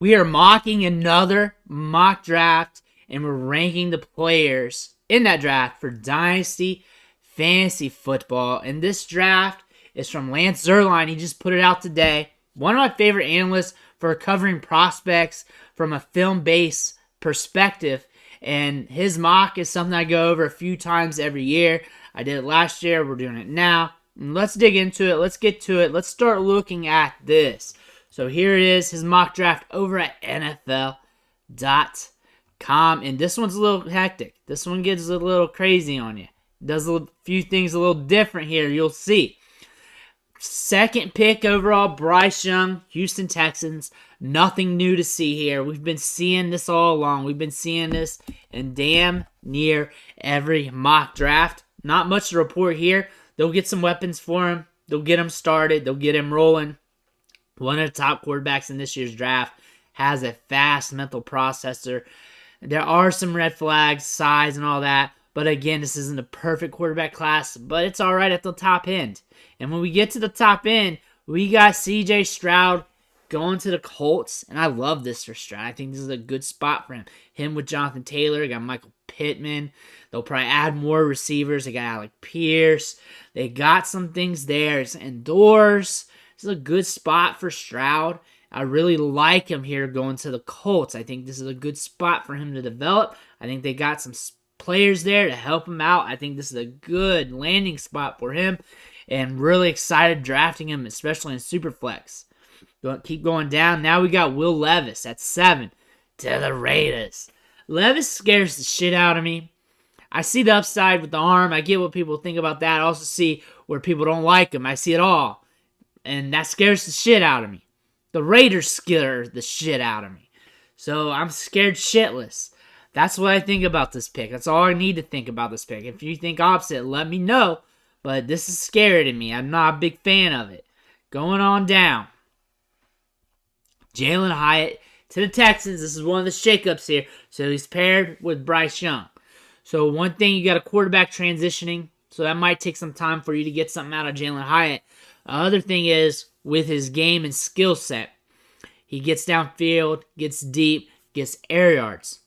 We are mocking another mock draft, and we're ranking the players in that draft for Dynasty Fantasy Football. And this draft is from Lance Zierlein. He just put it out today. One of my favorite analysts for covering prospects from a film-based perspective. And his mock is something I go over a few times every year. I did it last year. We're doing it now. And let's dig into it. Let's get to it. Let's start looking at this. So here it is, his mock draft over at NFL.com. And this one's a little hectic. This one gets a little crazy on you. Does a few things a little different here. You'll see. Second pick overall, Bryce Young, Houston Texans. Nothing new to see here. We've been seeing this all along. We've been seeing this in damn near every mock draft. Not much to report here. They'll get some weapons for him. They'll get him started. They'll get him rolling. One of the top quarterbacks in this year's draft has a fast mental processor. There are some red flags, size and all that. But again, this isn't a perfect quarterback class, but it's all right at the top end. And when we get to the top end, we got C.J. Stroud going to the Colts. And I love this for Stroud. I think this is a good spot for him. Him with Jonathan Taylor. Got Michael Pittman. They'll probably add more receivers. They got Alec Pierce. They got some things there. It's indoors. This is a good spot for Stroud. I really like him here going to the Colts. I think this is a good spot for him to develop. I think they got some players there to help him out. I think this is a good landing spot for him. And really excited drafting him, especially in Superflex. Keep going down. Now we got Will Levis at 7 to the Raiders. Levis scares the shit out of me. I see the upside with the arm. I get what people think about that. I also see where people don't like him. I see it all. And that scares the shit out of me. The Raiders scare the shit out of me. So I'm scared shitless. That's what I think about this pick. That's all I need to think about this pick. If you think opposite, let me know. But this is scary to me. I'm not a big fan of it. Going on down. Jalen Hyatt to the Texans. This is one of the shakeups here. So he's paired with Bryce Young. So one thing, you got a quarterback transitioning. So that might take some time for you to get something out of Jalen Hyatt. The other thing is, with his game and skill set, he gets downfield, gets deep, gets air yards.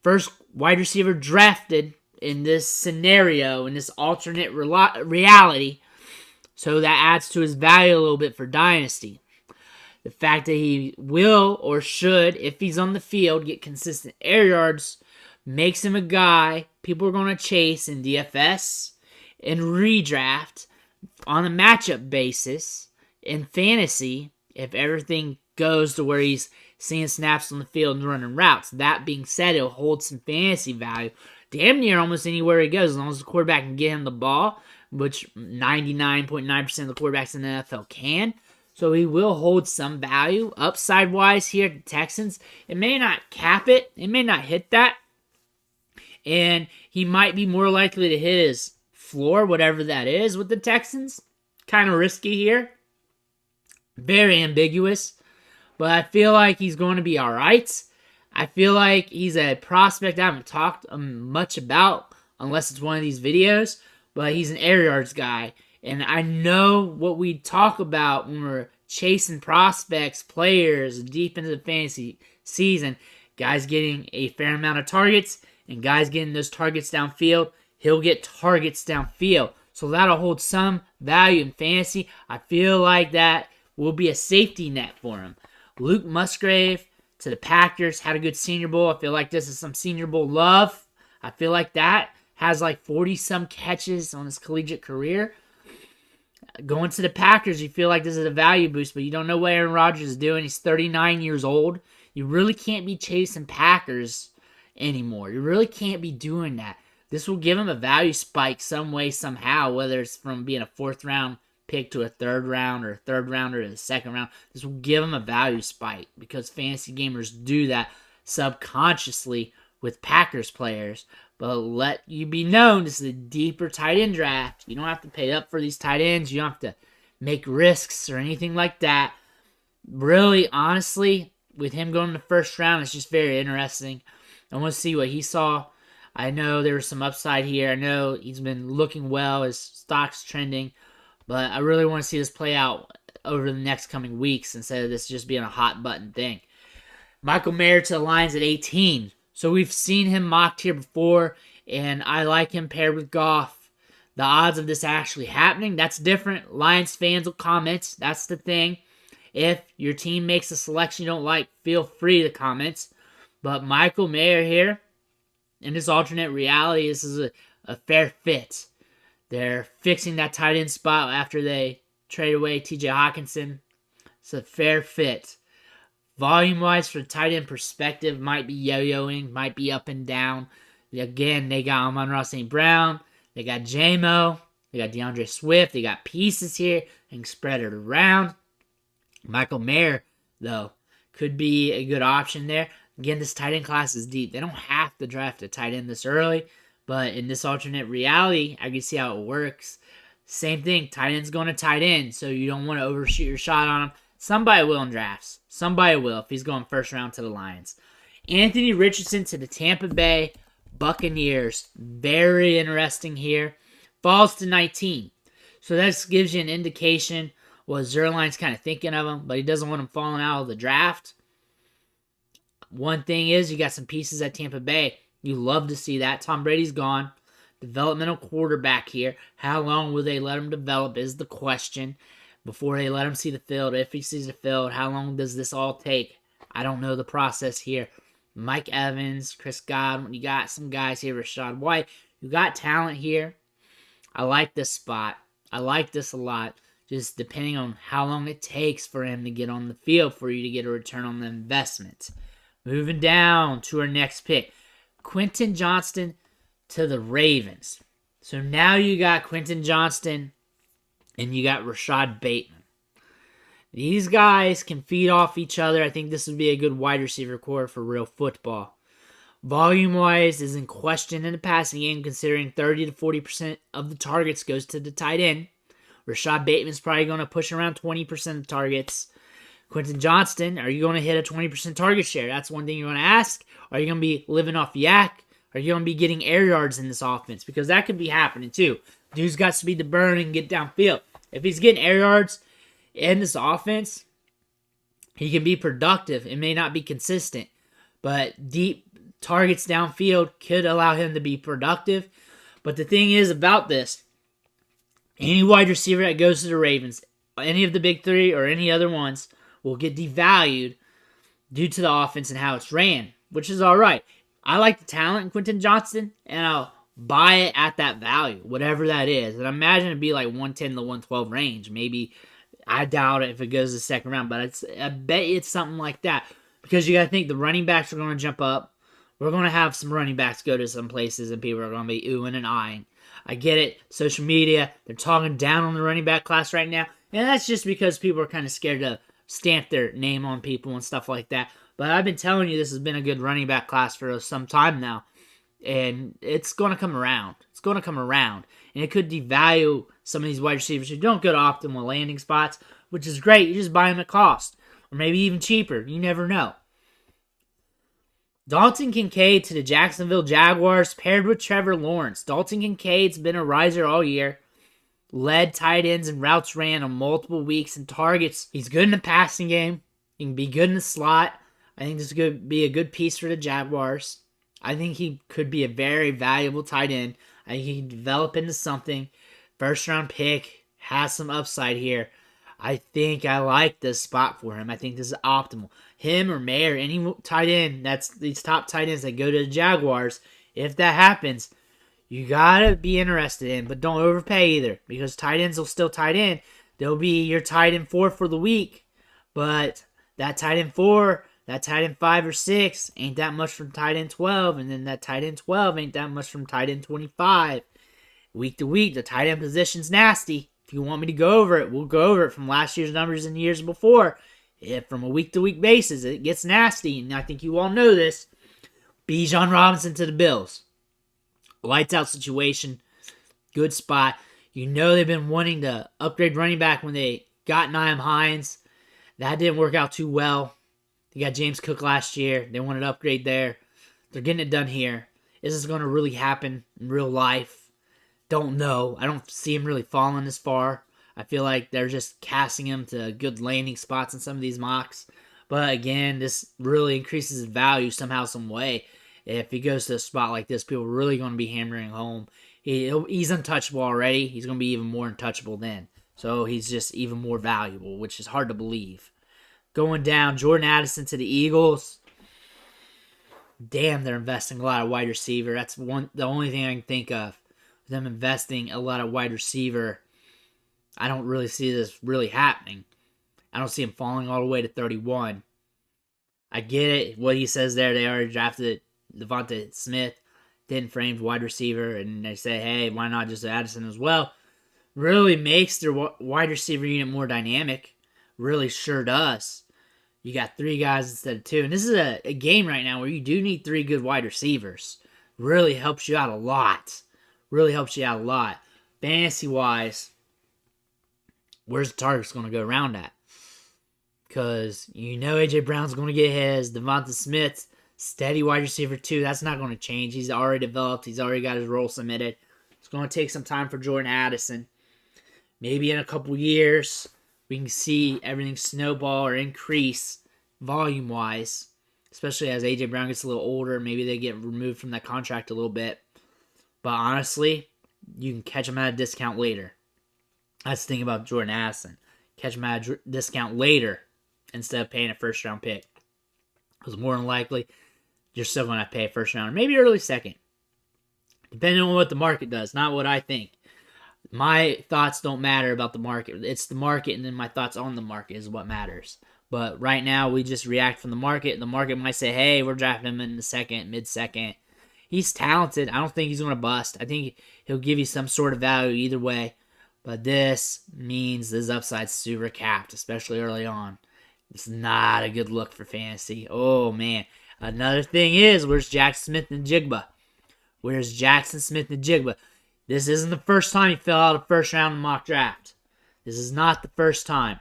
First wide receiver drafted in this scenario, in this alternate reality. So that adds to his value a little bit for Dynasty. The fact that he will or should, if he's on the field, get consistent air yards makes him a guy people are going to chase in DFS and redraft on a matchup basis in fantasy if everything goes to where he's seeing snaps on the field and running routes. That being said, it'll hold some fantasy value damn near almost anywhere he goes, as long as the quarterback can get him the ball, which 99.9% of the quarterbacks in the NFL can. So he will hold some value upside-wise here at the Texans. It may not cap it. It may not hit that. And he might be more likely to hit his floor, whatever that is, with the Texans. Kind of risky here. Very ambiguous. But I feel like he's going to be all right. I feel like he's a prospect I haven't talked much about unless it's one of these videos. But he's an air yards guy. And I know what we talk about when we're chasing prospects, players, deep into the fantasy season. Guys getting a fair amount of targets and guys getting those targets downfield. He'll get targets downfield. So that'll hold some value in fantasy. I feel like that will be a safety net for him. Luke Musgrave to the Packers had a good Senior Bowl. I feel like this is some Senior Bowl love. I feel like that has like 40-some catches on his collegiate career. Going to the Packers, you feel like this is a value boost, but you don't know what Aaron Rodgers is doing. He's 39 years old. You really can't be chasing Packers anymore. You really can't be doing that. This will give him a value spike some way, somehow, whether it's from being a 4th-round pick to a 3rd round or a 3rd rounder to the 2nd round. This will give him a value spike because fantasy gamers do that subconsciously with Packers players. But let you be known, this is a deeper tight end draft. You don't have to pay up for these tight ends. You don't have to make risks or anything like that. Really, honestly, with him going in the 1st round, it's just very interesting. I want to see what he saw. I know there was some upside here. I know he's been looking well. His stock's trending. But I really want to see this play out over the next coming weeks instead of this just being a hot button thing. Michael Mayer to the Lions at 18. So we've seen him mocked here before, and I like him paired with Goff. The odds of this actually happening, that's different. Lions fans will comment. That's the thing. If your team makes a selection you don't like, feel free to comment. But Michael Mayer here, in this alternate reality, this is a fair fit. They're fixing that tight end spot after they trade away TJ Hawkinson. It's a fair fit. Volume-wise, for tight end perspective, might be yo-yoing, might be up and down. Again, they got Amon-Ra St. Brown, they got J-Mo, they got DeAndre Swift, they got pieces here, they can spread it around. Michael Mayer, though, could be a good option there. Again, this tight end class is deep. They don't have to draft a tight end this early, but in this alternate reality, I can see how it works. Same thing, tight end's going to tight end, so you don't want to overshoot your shot on him. Somebody will in drafts. Somebody will if he's going first round to the Lions. Anthony Richardson to the Tampa Bay Buccaneers. Very interesting here. Falls to 19. So that gives you an indication what Zerline's kind of thinking of him, but he doesn't want him falling out of the draft. One thing is, you got some pieces at Tampa Bay. You love to see that. Tom Brady's gone. Developmental quarterback here. How long will they let him develop is the question. Before they let him see the field, if he sees the field, how long does this all take? I don't know the process here. Mike Evans, Chris Godwin, you got some guys here, Rashad White. You got talent here. I like this spot. I like this a lot. Just depending on how long it takes for him to get on the field for you to get a return on the investment. Moving down to our next pick. Quentin Johnston to the Ravens. So now you got Quentin Johnston and you got Rashad Bateman. These guys can feed off each other. I think this would be a good wide receiver core for real football. Volume-wise is in question in the passing game, considering 30 to 40% of the targets goes to the tight end. Rashad Bateman's probably going to push around 20% of targets. Quentin Johnston, are you going to hit a 20% target share? That's one thing you're going to ask. Are you going to be living off yak? Are you going to be getting air yards in this offense? Because that could be happening too. Dude's got speed to burn and get downfield. If he's getting air yards in this offense, he can be productive. It may not be consistent, but deep targets downfield could allow him to be productive. But the thing is about this, any wide receiver that goes to the Ravens, any of the big three or any other ones, will get devalued due to the offense and how it's ran, which is all right. I like the talent in Quentin Johnston, and I'll buy it at that value, whatever that is. And I imagine it'd be like 110 to 112 range. Maybe, I doubt it if it goes to the second round, but I bet it's something like that. Because you got to think the running backs are going to jump up. We're going to have some running backs go to some places, and people are going to be oohing and eyeing. I get it. Social media, they're talking down on the running back class right now. And that's just because people are kind of scared to stamp their name on people and stuff like that. But I've been telling you this has been a good running back class for some time now. And it's going to come around. It's going to come around. And it could devalue some of these wide receivers who don't go to optimal landing spots, which is great. You just buy them at cost. Or maybe even cheaper. You never know. Dalton Kincaid to the Jacksonville Jaguars paired with Trevor Lawrence. Dalton Kincaid's been a riser all year. Led tight ends and routes ran on multiple weeks and targets. He's good in the passing game. He can be good in the slot. I think this could be a good piece for the Jaguars. I think he could be a very valuable tight end. I think he can develop into something. First round pick, has some upside here. I think I like this spot for him. I think this is optimal. Him or Mayer, any tight end, that's these top tight ends that go to the Jaguars, if that happens, you gotta be interested in, but don't overpay either, because tight ends will still tight end. They'll be your tight end 4 for the week, but that tight end 4, that tight end 5 or 6 ain't that much from tight end 12, and then that tight end 12 ain't that much from tight end 25. Week to week, the tight end position's nasty. If you want me to go over it, we'll go over it from last year's numbers and years before. If from a week-to-week basis, it gets nasty, and I think you all know this. Bijan Robinson to the Bills. Lights out situation. Good spot. You know they've been wanting to upgrade running back when they got Nyheim Hines. That didn't work out too well. They got James Cook last year. They wanted to upgrade there. They're getting it done here. Is this going to really happen in real life? Don't know. I don't see him really falling this far. I feel like they're just casting him to good landing spots in some of these mocks. But again, this really increases his value somehow, some way. If he goes to a spot like this, people are really going to be hammering home. He's untouchable already. He's going to be even more untouchable then. So he's just even more valuable, which is hard to believe. Going down, Jordan Addison to the Eagles. Damn, they're investing a lot of wide receiver. That's the only thing I can think of. Them investing a lot of wide receiver. I don't really see this really happening. I don't see him falling all the way to 31. I get it. What he says there, they already drafted Devonta Smith, didn't frame wide receiver, and they say, hey, why not just Addison as well? Really makes their wide receiver unit more dynamic. Really sure does. You got 3 guys instead of 2. And this is a game right now where you do need 3 good wide receivers. Really helps you out a lot. Really helps you out a lot. Fantasy-wise, where's the targets going to go around at? Because you know A.J. Brown's going to get his. Devonta Smith, steady wide receiver 2. That's not going to change. He's already developed. He's already got his role submitted. It's going to take some time for Jordan Addison. Maybe in a couple years, we can see everything snowball or increase volume-wise, especially as A.J. Brown gets a little older. Maybe they get removed from that contract a little bit. But honestly, you can catch him at a discount later. That's the thing about Jordan Addison. Catch him at a discount later instead of paying a first-round pick. Because more than likely, you're still going to pay a first-round, maybe early second. Depending on what the market does, not what I think. My thoughts don't matter about the market. It's the market, and then my thoughts on the market is what matters. But right now, we just react from the market. The market might say, hey, we're drafting him in the second, mid-second. He's talented. I don't think he's going to bust. I think he'll give you some sort of value either way. But this means his upside's super capped, especially early on. It's not a good look for fantasy. Oh, man. Another thing is, where's Jaxon Smith-Njigba? Where's Jaxon Smith-Njigba? This isn't the first time he fell out of first round in mock draft. This is not the first time.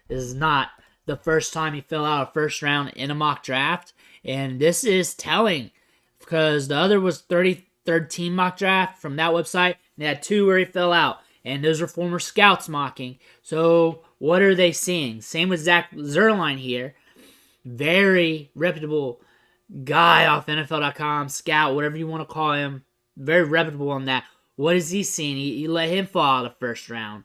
This is not the first time he fell out of first round in a mock draft. And this is telling because the other was 33rd team mock draft from that website. And they had 2 where he fell out. And those are former scouts mocking. So what are they seeing? Same with Zach Zerline here. Very reputable guy off NFL.com, scout, whatever you want to call him. Very reputable on that. What is he seeing? He let him fall out of first round.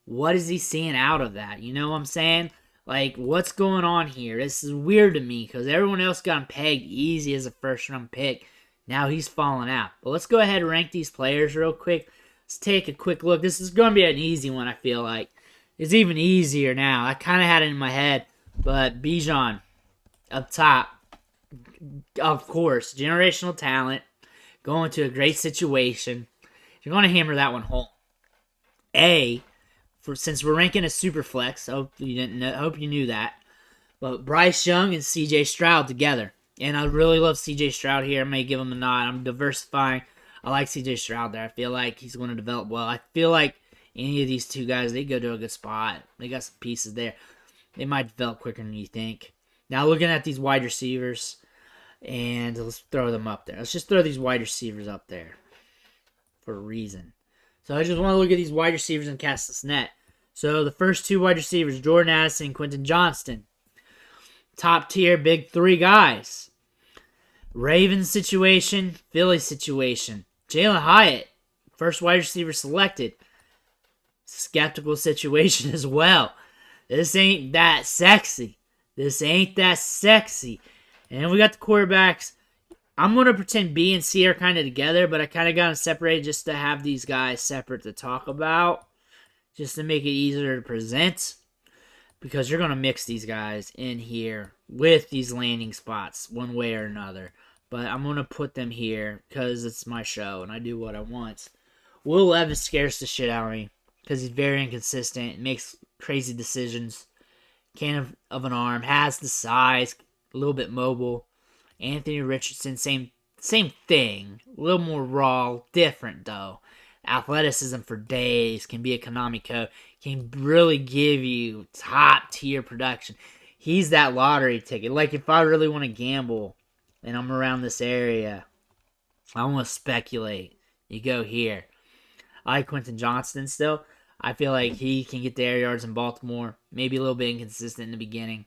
What is he seeing out of that? You know what I'm saying? Like, what's going on here? This is weird to me because everyone else got him pegged easy as a first round pick. Now he's falling out. But let's go ahead and rank these players real quick. Let's take a quick look. This is going to be an easy one, I feel like. It's even easier now. I kind of had it in my head. But Bijan, up top, of course, generational talent, going to a great situation. You're going to hammer that one home. Since we're ranking a super flex, I hope you knew that. But Bryce Young and C.J. Stroud together. And I really love C.J. Stroud here. I may give him a nod. I'm diversifying. I like C.J. Stroud there. I feel like he's going to develop well. I feel like any of these 2 guys, they go to a good spot. They got some pieces there. They might develop quicker than you think. Now looking at these wide receivers, and let's throw them up there. Let's just throw these wide receivers up there for a reason. So I just want to look at these wide receivers and cast this net. So the first 2 wide receivers, Jordan Addison and Quentin Johnston. Top tier, big 3 guys. Ravens situation, Philly situation. Jalen Hyatt, first wide receiver selected. Skeptical situation as well. This ain't that sexy. This ain't that sexy. And then we got the quarterbacks. I'm going to pretend B and C are kind of together, but I kind of got them separated just to have these guys separate to talk about. Just to make it easier to present. Because you're going to mix these guys in here with these landing spots one way or another. But I'm going to put them here because it's my show and I do what I want. Will Levis scares the shit out of me because he's very inconsistent, makes crazy decisions, can of an arm, has the size, a little bit mobile. Anthony Richardson, same thing, a little more raw, different though. Athleticism for days, can be a Konami code, can really give you top tier production. He's that lottery ticket. Like if I really want to gamble and I'm around this area, I want to speculate. You go here. I like Quentin Johnston still. I feel like he can get the air yards in Baltimore. Maybe a little bit inconsistent in the beginning.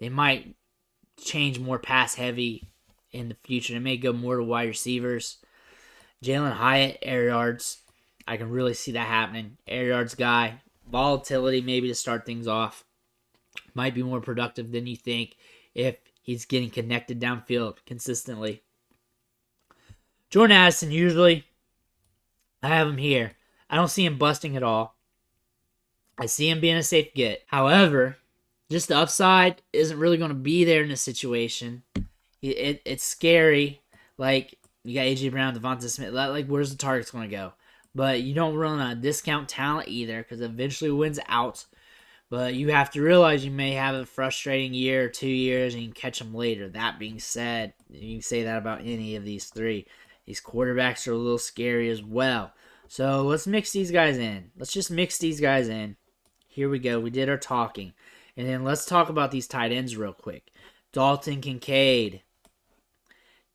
They might change more pass heavy in the future. They may go more to wide receivers. Jalen Hyatt, air yards. I can really see that happening. Air yards guy. Volatility maybe to start things off. Might be more productive than you think if he's getting connected downfield consistently. Jordan Addison, usually, I have him here. I don't see him busting at all. I see him being a safe get. However, just the upside isn't really going to be there in this situation. It's scary. Like, you got A.J. Brown, Devonta Smith. Like, where's the targets going to go? But you don't really want to discount talent either because eventually wins out. But you have to realize you may have a frustrating year or 2 years and you can catch them later. That being said, you can say that about any of these three. These quarterbacks are a little scary as well. So let's mix these guys in. Let's just mix these guys in. Here we go. We did our talking. And then let's talk about these tight ends real quick. Dalton Kincaid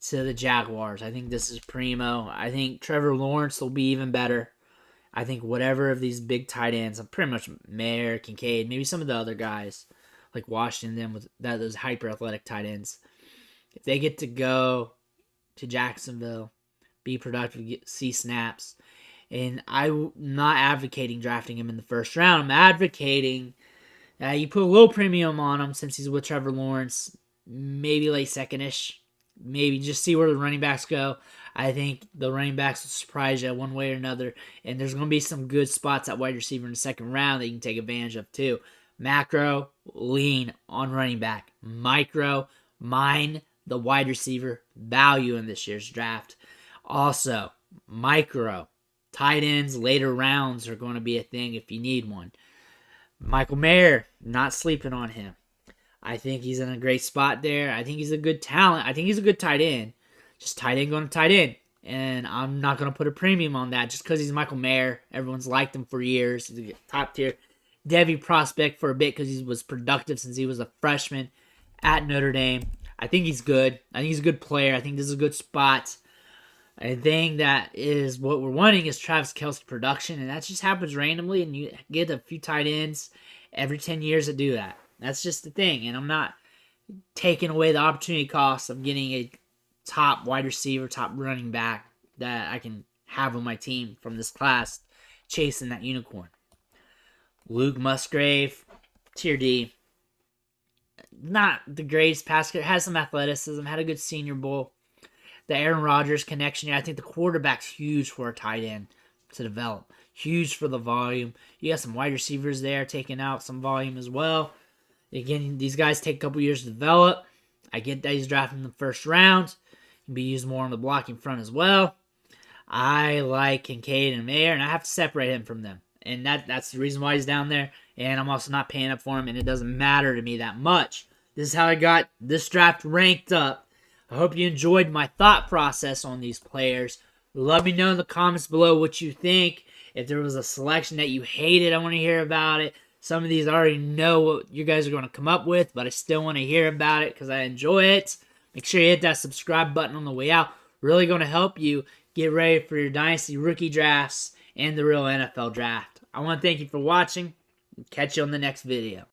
to the Jaguars. I think this is primo. I think Trevor Lawrence will be even better. I think whatever of these big tight ends, I'm pretty much Mayer, Kincaid, maybe some of the other guys like Washington, them with those hyper athletic tight ends. If they get to go to Jacksonville, be productive, see snaps, and I'm not advocating drafting him in the first round. I'm advocating you put a little premium on him since he's with Trevor Lawrence, maybe late second-ish. Maybe just see where the running backs go. I think the running backs will surprise you one way or another. And there's going to be some good spots at wide receiver in the second round that you can take advantage of too. Macro, lean on running back. Micro, mine the wide receiver value in this year's draft. Also, micro, tight ends, later rounds are going to be a thing if you need one. Michael Mayer, not sleeping on him. I think he's in a great spot there. I think he's a good talent. I think he's a good tight end. Just tight end going to tight end. And I'm not going to put a premium on that just because he's Michael Mayer. Everyone's liked him for years. He's a top tier Devy prospect for a bit because he was productive since he was a freshman at Notre Dame. I think he's good. I think he's a good player. I think this is a good spot. I think that is what we're wanting is Travis Kelce production. And that just happens randomly. And you get a few tight ends every 10 years to do that. That's just the thing, and I'm not taking away the opportunity cost of getting a top wide receiver, top running back that I can have on my team from this class chasing that unicorn. Luke Musgrave, tier D. Not the greatest passer, has some athleticism, had a good Senior Bowl. The Aaron Rodgers connection here, I think the quarterback's huge for a tight end to develop. Huge for the volume. You got some wide receivers there taking out some volume as well. Again, these guys take a couple years to develop. I get that he's drafted in the first round. Can be used more on the blocking front as well. I like Kincaid and Mayer, and I have to separate him from them. And that's the reason why he's down there. And I'm also not paying up for him, and it doesn't matter to me that much. This is how I got this draft ranked up. I hope you enjoyed my thought process on these players. Let me know in the comments below what you think. If there was a selection that you hated, I want to hear about it. Some of these I already know what you guys are going to come up with, but I still want to hear about it because I enjoy it. Make sure you hit that subscribe button on the way out. Really going to help you get ready for your Dynasty rookie drafts and the real NFL draft. I want to thank you for watching. Catch you on the next video.